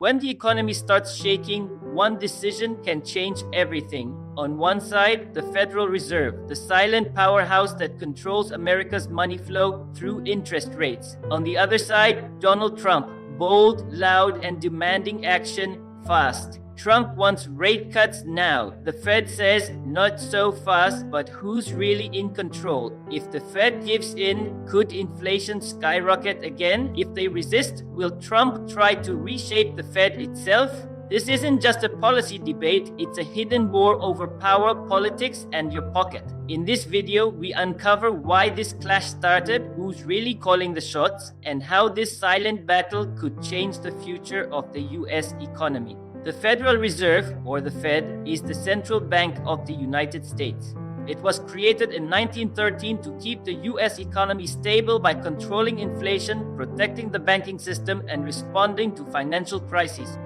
When the economy starts shaking, one decision can change everything. On one side, the Federal Reserve, the silent powerhouse that controls America's money flow through interest rates. On the other side, Donald Trump, bold, loud, and demanding action fast. Trump wants rate cuts now. The Fed says not so fast, but who's really in control? If the Fed gives in, could inflation skyrocket again? If they resist, will Trump try to reshape the Fed itself? This isn't just a policy debate, it's a hidden war over power, politics, and your pocket. In this video, we uncover why this clash started, who's really calling the shots, and how this silent battle could change the future of the US economy. The Federal Reserve, or the Fed, is the central bank of the United States. It was created in 1913 to keep the US economy stable by controlling inflation, protecting the banking system, and responding to financial crises.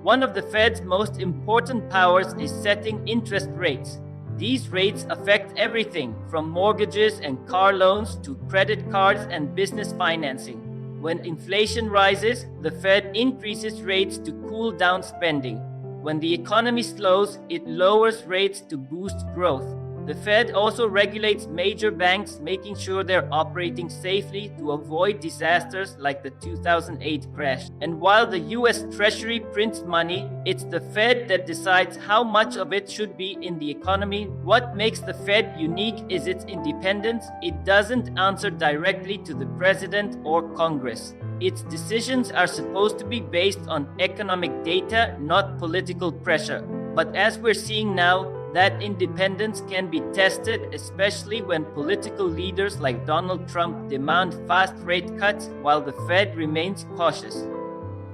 One of the Fed's most important powers is setting interest rates. These rates affect everything from mortgages and car loans to credit cards and business financing. When inflation rises, the Fed increases rates to cool down spending. When the economy slows, it lowers rates to boost growth. The Fed also regulates major banks, making sure they're operating safely to avoid disasters like the 2008 crash. And while the US Treasury prints money, it's the Fed that decides how much of it should be in the economy. What makes the Fed unique is its independence. It doesn't answer directly to the president or Congress. Its decisions are supposed to be based on economic data, not political pressure. But as we're seeing now, that independence can be tested, especially when political leaders like Donald Trump demand fast rate cuts while the Fed remains cautious.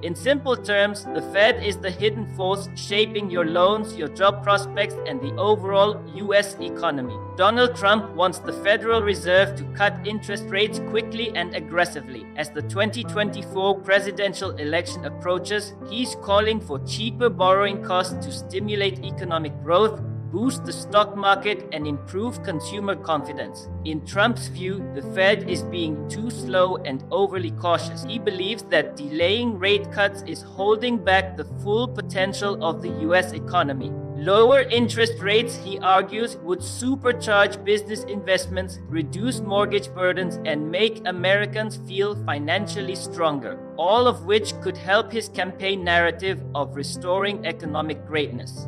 In simple terms, the Fed is the hidden force shaping your loans, your job prospects, and the overall US economy. Donald Trump wants the Federal Reserve to cut interest rates quickly and aggressively. As the 2024 presidential election approaches, he's calling for cheaper borrowing costs to stimulate economic growth, boost the stock market, and improve consumer confidence. In Trump's view, the Fed is being too slow and overly cautious. He believes that delaying rate cuts is holding back the full potential of the US economy. Lower interest rates, he argues, would supercharge business investments, reduce mortgage burdens, and make Americans feel financially stronger, all of which could help his campaign narrative of restoring economic greatness.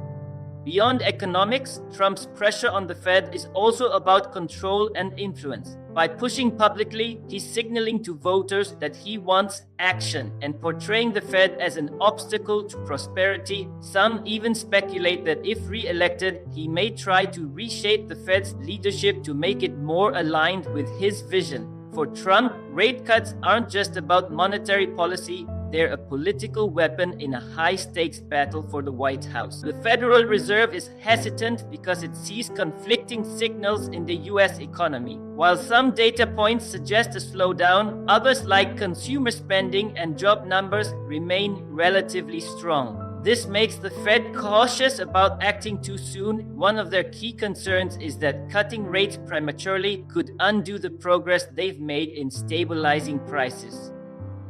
Beyond economics, Trump's pressure on the Fed is also about control and influence. By pushing publicly, he's signaling to voters that he wants action and portraying the Fed as an obstacle to prosperity. Some even speculate that if re-elected, he may try to reshape the Fed's leadership to make it more aligned with his vision. For Trump, rate cuts aren't just about monetary policy. They're a political weapon in a high-stakes battle for the White House. The Federal Reserve is hesitant because it sees conflicting signals in the US economy. While some data points suggest a slowdown, others like consumer spending and job numbers remain relatively strong. This makes the Fed cautious about acting too soon. One of their key concerns is that cutting rates prematurely could undo the progress they've made in stabilizing prices.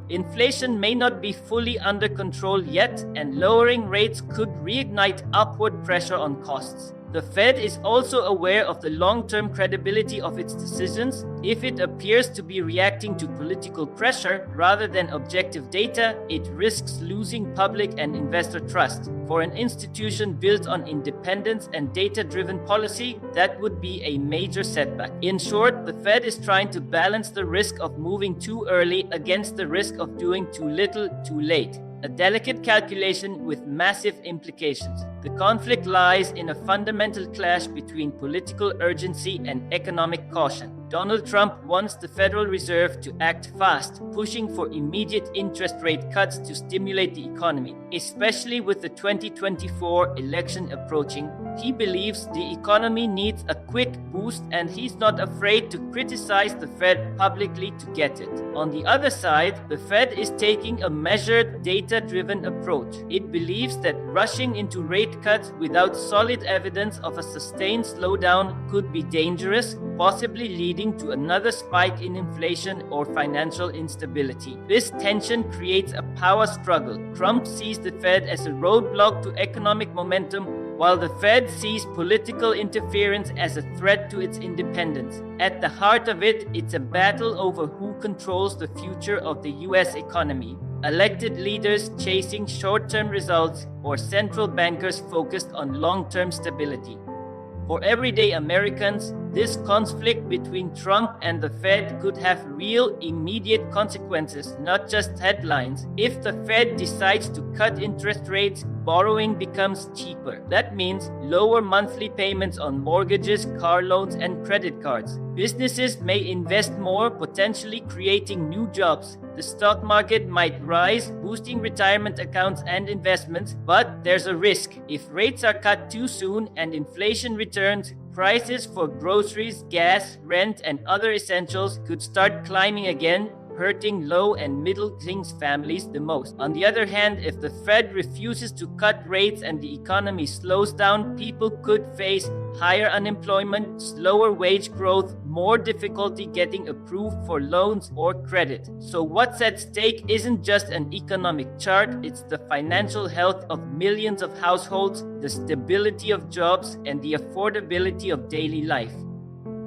Inflation may not be fully under control yet, and lowering rates could reignite upward pressure on costs. The Fed is also aware of the long-term credibility of its decisions. If it appears to be reacting to political pressure rather than objective data, it risks losing public and investor trust. For an institution built on independence and data-driven policy, that would be a major setback. In short, the Fed is trying to balance the risk of moving too early against the risk of doing too little too late. A delicate calculation with massive implications. The conflict lies in a fundamental clash between political urgency and economic caution. Donald Trump wants the Federal Reserve to act fast, pushing for immediate interest rate cuts to stimulate the economy. Especially with the 2024 election approaching, he believes the economy needs a quick boost, and he's not afraid to criticize the Fed publicly to get it. On the other side, the Fed is taking a measured, data-driven approach. It believes that rushing into rate cuts without solid evidence of a sustained slowdown could be dangerous. possibly leading to another spike in inflation or financial instability. This tension creates a power struggle. Trump sees the Fed as a roadblock to economic momentum, while the Fed sees political interference as a threat to its independence. At the heart of it, it's a battle over who controls the future of the US economy. Elected leaders chasing short-term results or central bankers focused on long-term stability. For everyday Americans, this conflict between Trump and the Fed could have real, immediate consequences, not just headlines. If the Fed decides to cut interest rates, borrowing becomes cheaper. That means lower monthly payments on mortgages, car loans, and credit cards. Businesses may invest more, potentially creating new jobs. The stock market might rise, boosting retirement accounts and investments, but there's a risk. If rates are cut too soon and inflation returns, prices for groceries, gas, rent, and other essentials could start climbing again, hurting low and middle-class families the most. On the other hand, if the Fed refuses to cut rates and the economy slows down, people could face higher unemployment, slower wage growth, more difficulty getting approved for loans or credit. So what's at stake isn't just an economic chart, it's the financial health of millions of households, the stability of jobs, and the affordability of daily life.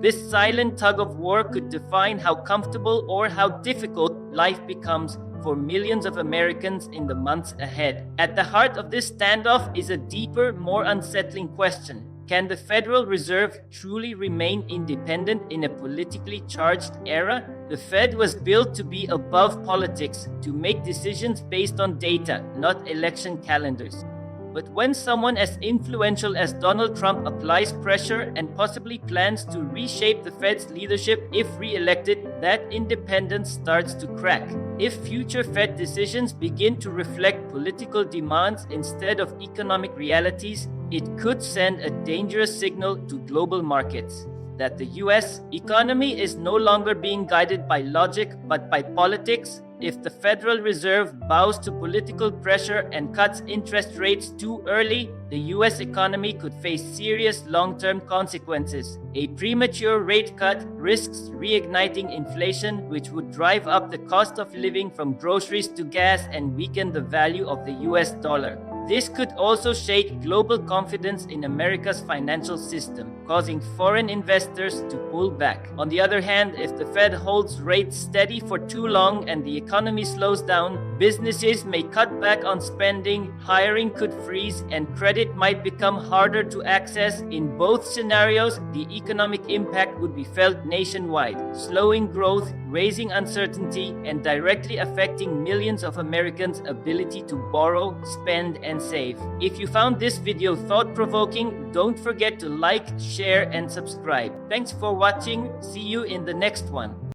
This silent tug of war could define how comfortable or how difficult life becomes for millions of Americans in the months ahead. At the heart of this standoff is a deeper, more unsettling question. Can the Federal Reserve truly remain independent in a politically charged era? The Fed was built to be above politics, to make decisions based on data, not election calendars. But when someone as influential as Donald Trump applies pressure and possibly plans to reshape the Fed's leadership if re-elected, that independence starts to crack. If future Fed decisions begin to reflect political demands instead of economic realities, it could send a dangerous signal to global markets that the US economy is no longer being guided by logic but by politics. If the Federal Reserve bows to political pressure and cuts interest rates too early, the US economy could face serious long-term consequences. A premature rate cut risks reigniting inflation, which would drive up the cost of living from groceries to gas and weaken the value of the US dollar. This could also shake global confidence in America's financial system, causing foreign investors to pull back. On the other hand, if the Fed holds rates steady for too long and the economy slows down, businesses may cut back on spending, hiring could freeze, and credit might become harder to access. In both scenarios, the economic impact would be felt nationwide, slowing growth, raising uncertainty, and directly affecting millions of Americans' ability to borrow, spend, and save. If you found this video thought-provoking, don't forget to like, share, and subscribe. Thanks for watching. See you in the next one.